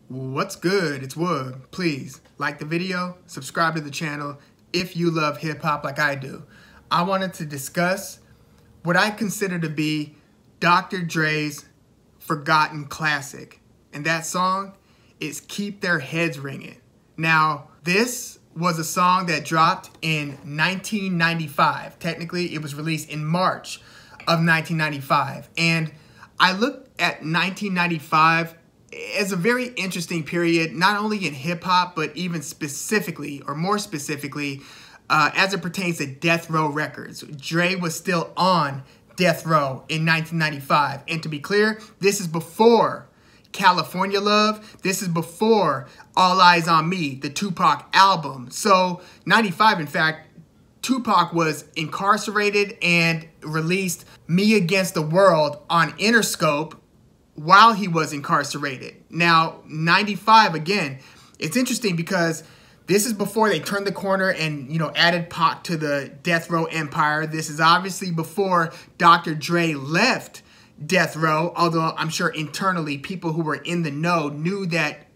What's good? It's Woog. Please like the video, subscribe to the channel if you love hip hop like I do. I wanted to discuss what I consider to be Dr. Dre's forgotten classic. And that song is Keep Their Heads Ringin'. Now, this was a song that dropped in 1995. Technically, it was released in March of 1995. And I looked at 1995 as a very interesting period, not only in hip-hop, but even specifically, or more specifically, as it pertains to Death Row Records. Dre was still on Death Row in 1995. And to be clear, this is before California Love. This is before All Eyez on Me, the Tupac album. So, 95, in fact, Tupac was incarcerated and released Me Against the World on Interscope while he was incarcerated. Now, 95, again, it's interesting because this is before they turned the corner and, added Pac to the Death Row empire. This is obviously before Dr. Dre left Death Row, although I'm sure internally people who were in the know knew that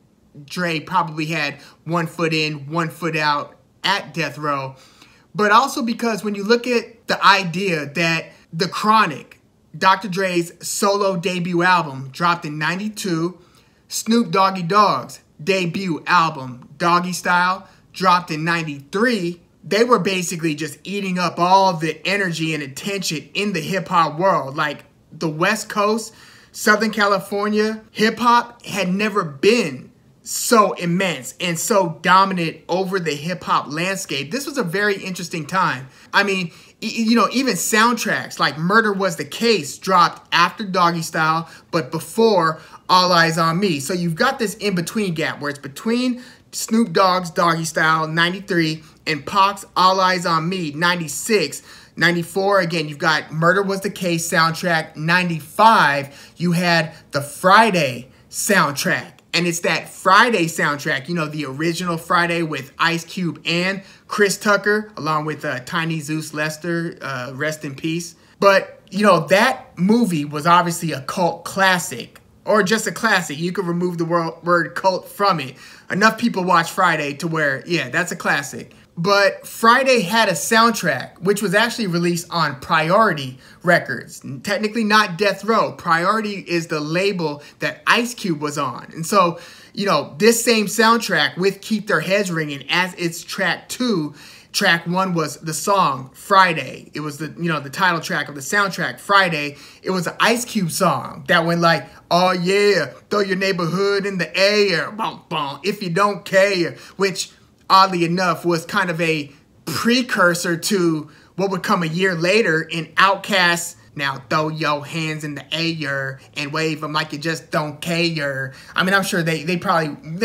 Dre probably had one foot in, one foot out at Death Row. But also because when you look at the idea that The Chronic, Dr. Dre's solo debut album, dropped in 92. Snoop Dogg's debut album, Doggystyle, dropped in 93. They were basically just eating up all the energy and attention in the hip-hop world. Like, the West Coast, Southern California, hip-hop had never been so immense and so dominant over the hip-hop landscape. This was a very interesting time. I mean, even soundtracks like Murder Was the Case dropped after Doggystyle, but before All Eyez on Me. So you've got this in-between gap where it's between Snoop Dogg's Doggystyle, 93, and Pac's All Eyez on Me, 96. 94, again, you've got Murder Was the Case soundtrack. 95, you had the Friday soundtrack. And it's that Friday soundtrack, the original Friday with Ice Cube and Chris Tucker, along with Tiny Zeus Lester, rest in peace. But, that movie was obviously a cult classic, or just a classic. You could remove the word cult from it. Enough people watch Friday to where, yeah, that's a classic. But Friday had a soundtrack, which was actually released on Priority Records. Technically not Death Row. Priority is the label that Ice Cube was on. And so, this same soundtrack with Keep Their Heads Ringin' as its track 2, track 1 was the song Friday. It was the title track of the soundtrack, Friday. It was an Ice Cube song that went like, oh yeah, throw your neighborhood in the air, bum, bum, if you don't care, which oddly enough was kind of a precursor to what would come a year later in Outkast's Now Throw Your Hands in the Air and Wave Them Like You Just Don't Care. I mean, I'm sure they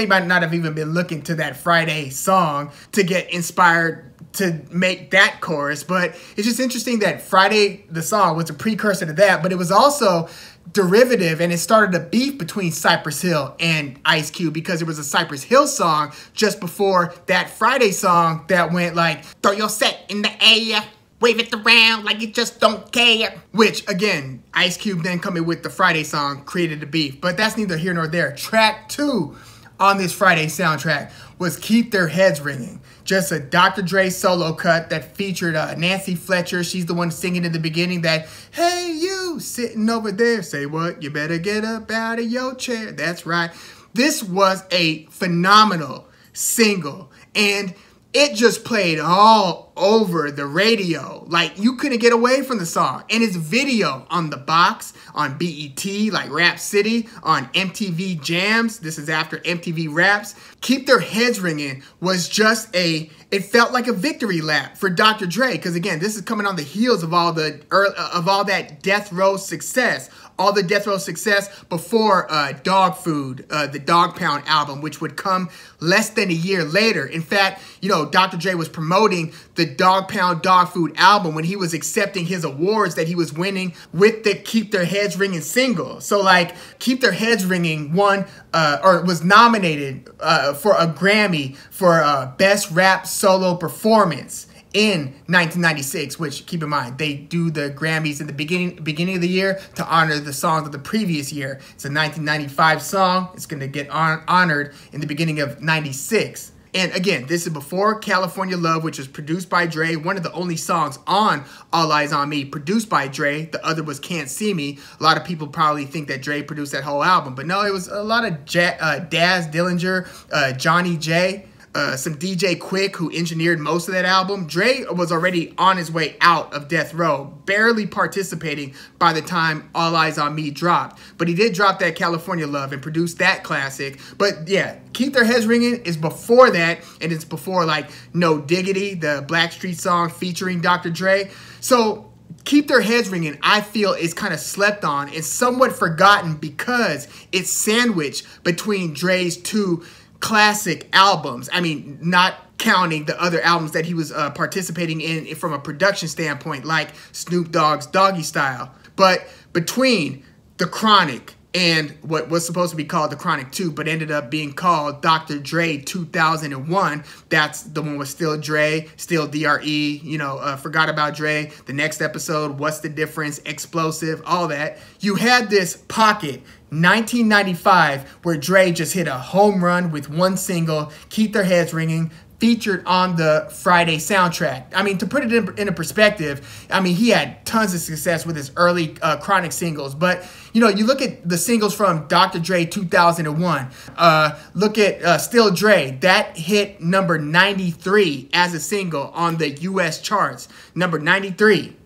might not have even been looking to that Friday song to get inspired to make that chorus, but it's just interesting that Friday, the song, was a precursor to that, but it was also derivative, and it started a beef between Cypress Hill and Ice Cube because it was a Cypress Hill song just before that Friday song that went like, throw your set in the air, wave it around like you just don't care. Which, again, Ice Cube then coming with the Friday song created a beef, but that's neither here nor there. Track 2 on this Friday soundtrack was Keep Their Heads Ringin'. Just a Dr. Dre solo cut that featured Nancy Fletcher. She's the one singing in the beginning that, hey, you sitting over there, say what? You better get up out of your chair. That's right. This was a phenomenal single, and it just played all over the radio. Like, you couldn't get away from the song. And its video on The Box, on BET, like Rap City, on MTV Jams. This is after MTV Raps. Keep Their Heads Ringin' was just it felt like a victory lap for Dr. Dre. Because again, this is coming on the heels of all that Death Row success. All the Death Row success before Dog Food, the Dog Pound album, which would come less than a year later. In fact, Dr. Dre was promoting the Dog Pound Dog Food album when he was accepting his awards that he was winning with the Keep Their Heads Ringin' single. So, like, Keep Their Heads Ringin' won, or was nominated for a Grammy for Best Rap Solo Performance. in 1996, which, keep in mind, they do the Grammys in the beginning of the year to honor the songs of the previous year. It's a 1995 song. It's going to get honored in the beginning of 96. And again, this is before California Love, which was produced by Dre, one of the only songs on All Eyez on Me produced by Dre. The other was Can't See Me. A lot of people probably think that Dre produced that whole album, but no, it was a lot of Daz Dillinger, Johnny J, some DJ Quick, who engineered most of that album. Dre was already on his way out of Death Row, barely participating by the time All Eyez on Me dropped. But he did drop that California Love and produce that classic. But yeah, Keep Their Heads Ringin is before that, and it's before like No Diggity, the Blackstreet song featuring Dr. Dre. So Keep Their Heads Ringin, I feel, is kind of slept on and somewhat forgotten because it's sandwiched between Dre's two classic albums. I mean, not counting the other albums that he was participating in from a production standpoint, like Snoop Dogg's Doggystyle. But between The Chronic and what was supposed to be called The Chronic 2, but ended up being called Dr. Dre 2001. That's the one with Still Dre, Still DRE, you know, Forgot About Dre. The next episode, What's the Difference, Explosive, all that. You had this pocket, 1995, where Dre just hit a home run with one single, Keep Their Heads Ringin, featured on the Friday soundtrack. I mean, to put it in a perspective, I mean, he had tons of success with his early Chronic singles. But, you know, you look at the singles from Dr. Dre 2001. Look at Still Dre. That hit number 93 as a single on the U.S. charts. Number 93.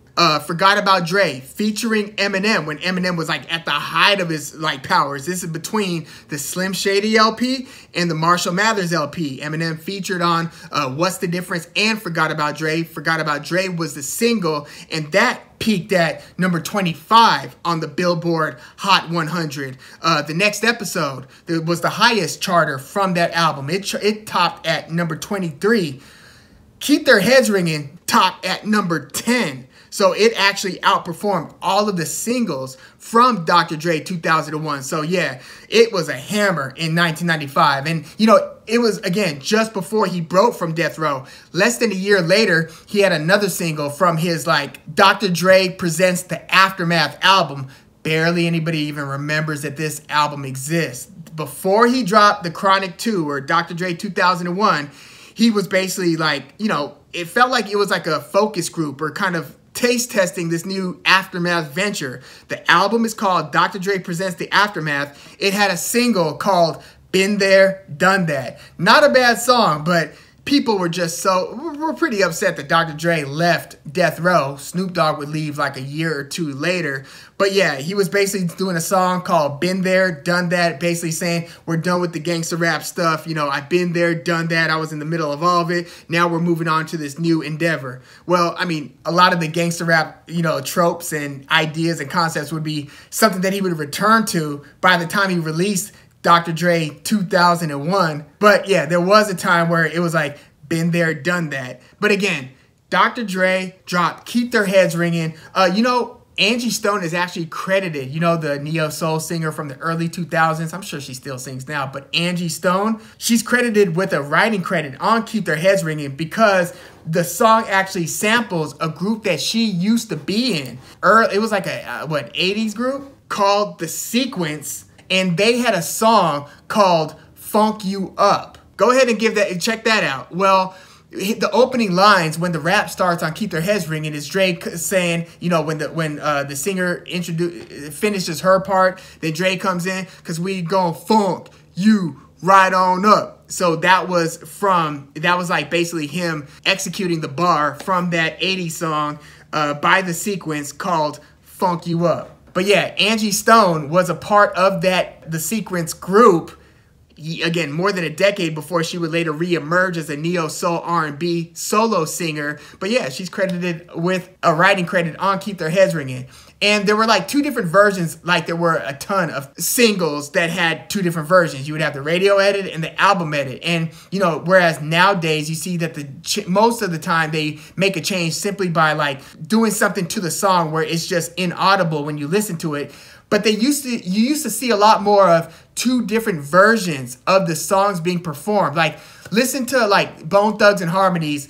Forgot About Dre, featuring Eminem, when Eminem was like at the height of his like powers. This is between the Slim Shady LP and the Marshall Mathers LP. Eminem featured on What's the Difference and Forgot About Dre. Forgot About Dre was the single, and that peaked at number 25 on the Billboard Hot 100. The next episode was the highest charter from that album. It topped at number 23. Keep Their Heads Ringin topped at number 10. So it actually outperformed all of the singles from Dr. Dre 2001. So yeah, it was a hammer in 1995. And, you know, it was, again, just before he broke from Death Row. Less than a year later, he had another single from his, like, Dr. Dre Presents the Aftermath album. Barely anybody even remembers that this album exists. Before he dropped The Chronic 2 or Dr. Dre 2001, he was basically like, you know, it felt like it was like a focus group or kind of taste testing this new Aftermath venture. The album is called Dr. Dre Presents the Aftermath. It had a single called Been There, Done That. Not a bad song, but people were just we're pretty upset that Dr. Dre left Death Row. Snoop Dogg would leave like a year or two later. But yeah, he was basically doing a song called Been There, Done That, basically saying we're done with the gangster rap stuff. You know, I've been there, done that. I was in the middle of all of it. Now we're moving on to this new endeavor. Well, I mean, a lot of the gangster rap, you know, tropes and ideas and concepts would be something that he would return to by the time he released Dr. Dre 2001. But yeah, there was a time where it was like, been there, done that. But again, Dr. Dre dropped Keep Their Heads Ringin. You know, Angie Stone is actually credited, you know, the neo-soul singer from the early 2000s. I'm sure she still sings now, but Angie Stone, she's credited with a writing credit on Keep Their Heads Ringin because the song actually samples a group that she used to be in. It was like a, 80s group called The Sequence, and they had a song called Funk You Up. Go ahead and check that out. Well, the opening lines when the rap starts on Keep Their Heads Ringin is Dre saying, you know, when the singer finishes her part, then Dre comes in, cause we gon' funk you right on up. So that was like basically him executing the bar from that 80s song by The Sequence called Funk You Up. But yeah, Angie Stone was a part of The Sequence group, again, more than a decade before she would later reemerge as a neo-soul R&B solo singer. But yeah, she's credited with a writing credit on Keep Their Heads Ringin. And there were like two different versions, like there were a ton of singles that had two different versions. You would have the radio edit and the album edit. And, you know, whereas nowadays you see that most of the time they make a change simply by like doing something to the song where it's just inaudible when you listen to it. But you used to see a lot more of two different versions of the songs being performed. Like, listen to like Bone Thugs and Harmony's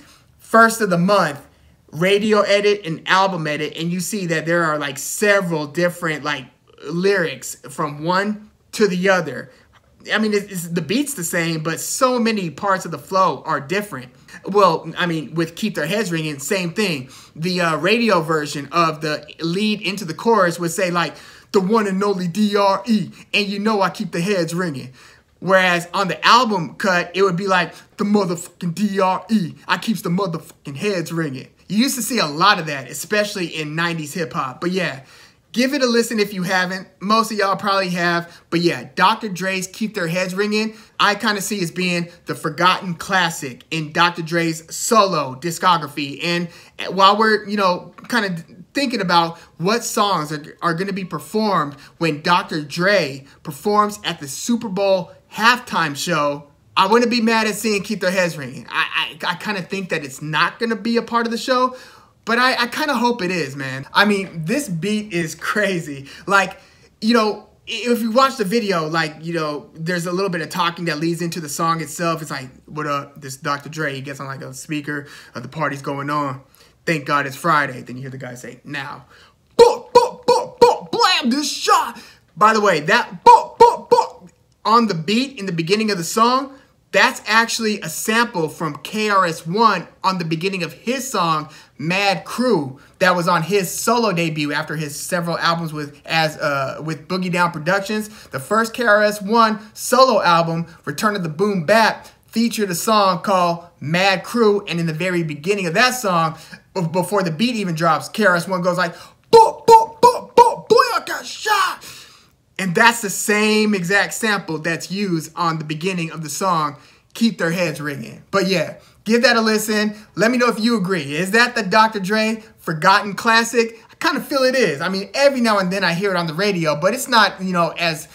first of the month radio edit and album edit, and you see that there are like several different like lyrics from one to the other. I mean, the beat's the same, but so many parts of the flow are different. Well, I mean, with Keep Their Heads Ringin', same thing. The radio version of the lead into the chorus would say like, the one and only D-R-E, and you know I keep the heads ringing. Whereas on the album cut, it would be like, the motherfucking D-R-E, I keeps the motherfucking heads ringing. You used to see a lot of that, especially in 90s hip-hop. But yeah, give it a listen if you haven't. Most of y'all probably have. But yeah, Dr. Dre's Keep Their Heads Ringin', I kind of see as being the forgotten classic in Dr. Dre's solo discography. And while we're, you know, kind of thinking about what songs are going to be performed when Dr. Dre performs at the Super Bowl halftime show, I wouldn't be mad at seeing Keep Their Heads Ringin'. I kind of think that it's not going to be a part of the show, but I kind of hope it is, man. I mean, this beat is crazy. Like, you know, if you watch the video, like, you know, there's a little bit of talking that leads into the song itself. It's like, what up, this is Dr. Dre. He gets on like a speaker, the party's going on. Thank God it's Friday. Then you hear the guy say, now, blam, this shot. By the way, that on the beat in the beginning of the song, that's actually a sample from KRS-One on the beginning of his song, Mad Crew, that was on his solo debut after his several albums with Boogie Down Productions. The first KRS-One solo album, Return of the Boom Bap, featured a song called Mad Crew, and in the very beginning of that song, before the beat even drops, KRS-One goes like, boy, I got shot. And that's the same exact sample that's used on the beginning of the song, Keep Their Heads Ringin'. But yeah, give that a listen. Let me know if you agree. Is that the Dr. Dre forgotten classic? I kind of feel it is. I mean, every now and then I hear it on the radio, but it's not, you know, as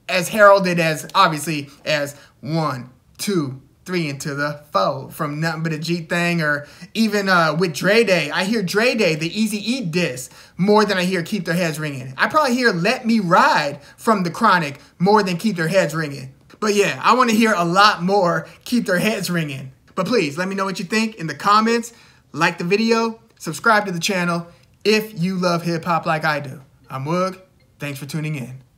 heralded as, obviously, as 1, 2, 3 into the 4 from Nothing But a G Thing, or even with Dre Day. I hear Dre Day, the Eazy-E diss, more than I hear Keep Their Heads Ringin'. I probably hear Let Me Ride from The Chronic more than Keep Their Heads Ringin'. But yeah, I want to hear a lot more Keep Their Heads Ringin'. But please, let me know what you think in the comments. Like the video, subscribe to the channel if you love hip-hop like I do. I'm Woog. Thanks for tuning in.